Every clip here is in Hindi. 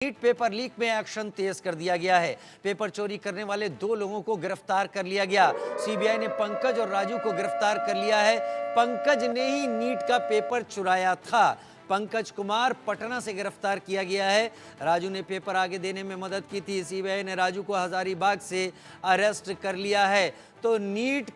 नीट पेपर लीक में एक्शन तेज कर दिया गया है। पेपर चोरी करने वाले 2 लोगों को गिरफ्तार कर लिया गया। सीबीआई ने पंकज और राजू को गिरफ्तार कर लिया है। पंकज ने ही नीट का पेपर चुराया था। पंकज कुमार पटना से गिरफ्तार किया गया है। राजू ने पेपर आगे देने में मदद की थी। सीबीआई ने राजू को हजारीबाग से अरेस्ट कर लिया है। तो नीट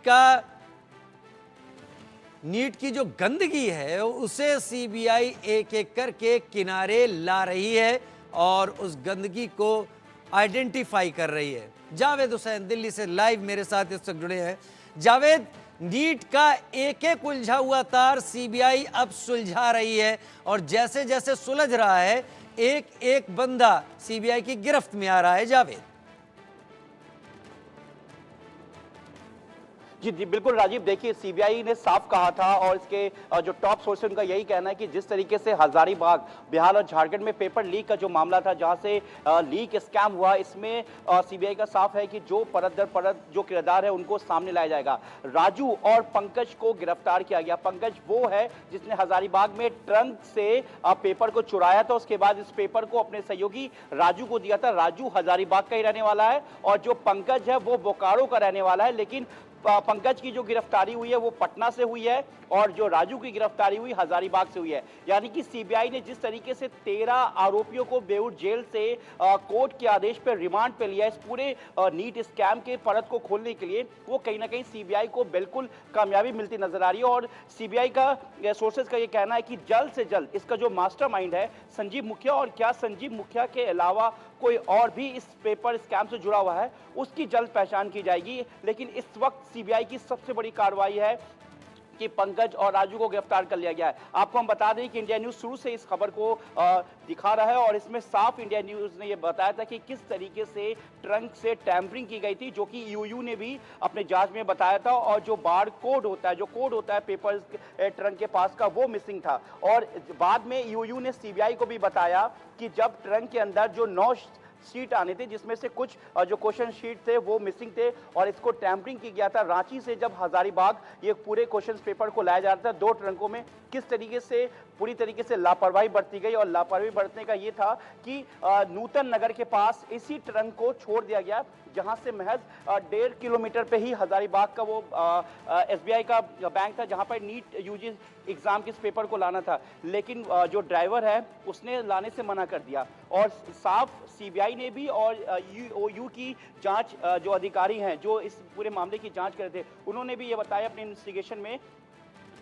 की जो गंदगी है उसे सीबीआई एक एक करके किनारे ला रही है और उस गंदगी को आइडेंटिफाई कर रही है। जावेद हुसैन दिल्ली से लाइव मेरे साथ इस वक्त जुड़े हैं। जावेद, नीट का एक एक उलझा हुआ तार सीबीआई अब सुलझा रही है और जैसे जैसे सुलझ रहा है एक एक बंदा सीबीआई की गिरफ्त में आ रहा है। जावेद जी जी बिल्कुल राजीव, देखिए सीबीआई ने साफ कहा था और इसके जो टॉप सोर्स उनका यही कहना है कि जिस तरीके से हजारीबाग, बिहार और झारखंड में पेपर लीक का जो मामला था, जहां से लीक स्कैम हुआ, इसमें सीबीआई का साफ है कि जो परत दर परत जो किरदार है उनको सामने लाया जाएगा। राजू और पंकज को गिरफ्तार किया गया। पंकज वो है जिसने हजारीबाग में ट्रंक से पेपर को चुराया था, उसके बाद इस पेपर को अपने सहयोगी राजू को दिया था। राजू हजारीबाग का ही रहने वाला है और जो पंकज है वो बोकारो का रहने वाला है, लेकिन पंकज की जो गिरफ्तारी हुई है वो पटना से हुई है और जो राजू की गिरफ्तारी हुई हजारीबाग से हुई है। यानी कि सीबीआई ने जिस तरीके से 13 आरोपियों को बेऊर जेल से कोर्ट के आदेश पर रिमांड पे लिया इस पूरे नीट स्कैम के परत को खोलने के लिए, वो कहीं ना कहीं सीबीआई को बिल्कुल कामयाबी मिलती नजर आ रही है। और सीबीआई का सोर्सेज का ये कहना है कि जल्द से जल्द इसका जो मास्टरमाइंड है संजीव मुखिया, और क्या संजीव मुखिया के अलावा कोई और भी इस पेपर स्कैम से जुड़ा हुआ है, उसकी जल्द पहचान की जाएगी। लेकिन इस वक्त सीबीआई की सबसे बड़ी कार्रवाई है कि पंकज और राजू को गिरफ्तार कर लिया गया है। आपको हम बता दें कि इंडिया न्यूज शुरू से इस खबर को दिखा रहा है और इसमें साफ इंडिया न्यूज ने यह बताया था कि किस तरीके से ट्रंक से टैंपरिंग की गई थी, जो कि ईओयू ने भी अपने जांच में बताया था। और जो बार कोड होता है, जो कोड होता है पेपर ट्रंक के पास का, वो मिसिंग था। और बाद में ईओयू ने सीबीआई को भी बताया कि जब ट्रंक के अंदर जो 9 शीट आने थे, जिसमें से कुछ जो क्वेश्चन शीट थे वो मिसिंग थे और इसको टैंपरिंग किया गया था। रांची से जब हजारीबाग ये पूरे क्वेश्चन पेपर को लाया जा रहा था 2 ट्रंकों में, किस तरीके से पूरी तरीके से लापरवाही बरती गई। और लापरवाही बरतने का ये था कि नूतन नगर के पास इसी ट्रंक को छोड़ दिया गया, जहां से महज 1.5 किलोमीटर पे ही हजारीबाग का वो एसबीआई का बैंक था, जहां पर नीट यूजी एग्जाम के इस पेपर को लाना था। लेकिन जो ड्राइवर है उसने लाने से मना कर दिया। और साफ सीबीआई ने भी और ईओयू की जांच जो अधिकारी हैं जो इस पूरे मामले की जांच कर रहे थे, उन्होंने भी ये बताया अपने इन्वेस्टिगेशन में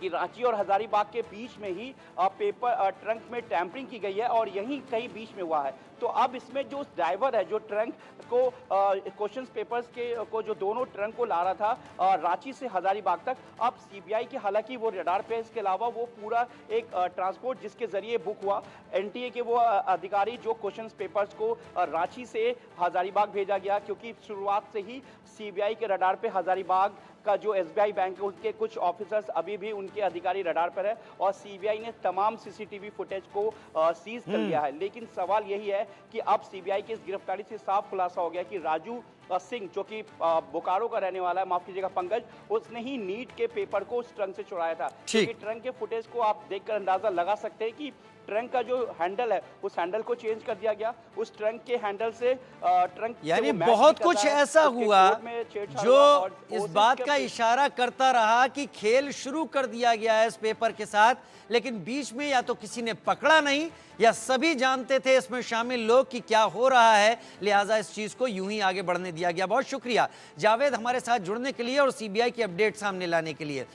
कि रांची और हजारीबाग के बीच में ही पेपर ट्रंक में टैंपरिंग की गई है और यहीं कहीं बीच में हुआ है। तो अब इसमें जो ड्राइवर है, जो ट्रंक को क्वेश्चन पेपर्स के को जो दोनों ट्रंक को ला रहा था रांची से हजारीबाग तक, अब सीबीआई के हालांकि वो रडार पे, इसके अलावा वो पूरा एक ट्रांसपोर्ट जिसके जरिए बुक हुआ, एनटीए के वो अधिकारी जो क्वेश्चन पेपर्स को रांची से हजारीबाग भेजा गया, क्योंकि शुरुआत से ही सीबीआई के रडार पे हजारीबाग का जो एसबीआई बैंक है उनके कुछ ऑफिसर्स अभी भी उनके अधिकारी रडार पर है और सीबीआई ने तमाम सीसीटीवी फुटेज को सीज कर लिया है। लेकिन सवाल यही है कि अब सीबीआई की इस गिरफ्तारी से साफ खुलासा हो गया कि राजू सिंह, जो कि बोकारो का रहने वाला है, माफ कीजिएगा पंकज, उसने ही नीट के पेपर को उस ट्रंक से चुराया था। क्योंकि ट्रंक के फुटेज को आप देखकर अंदाजा लगा सकते हैं कि ट्रंक का जो हैंडल है उस हैंडल को चेंज कर दिया गया। उस ट्रंक के हैंडल से ट्रंक यानी बहुत कुछ ऐसा हुआ जो इस बात का इशारा करता रहा कि खेल शुरू कर दिया गया है इस पेपर के साथ, लेकिन बीच में या तो किसी ने पकड़ा नहीं या सभी जानते थे इसमें शामिल लोग कि क्या हो रहा है, लिहाजा इस चीज को यूं ही आगे बढ़ने दिया गया। बहुत शुक्रिया जावेद हमारे साथ जुड़ने के लिए और सीबीआई की अपडेट सामने लाने के लिए।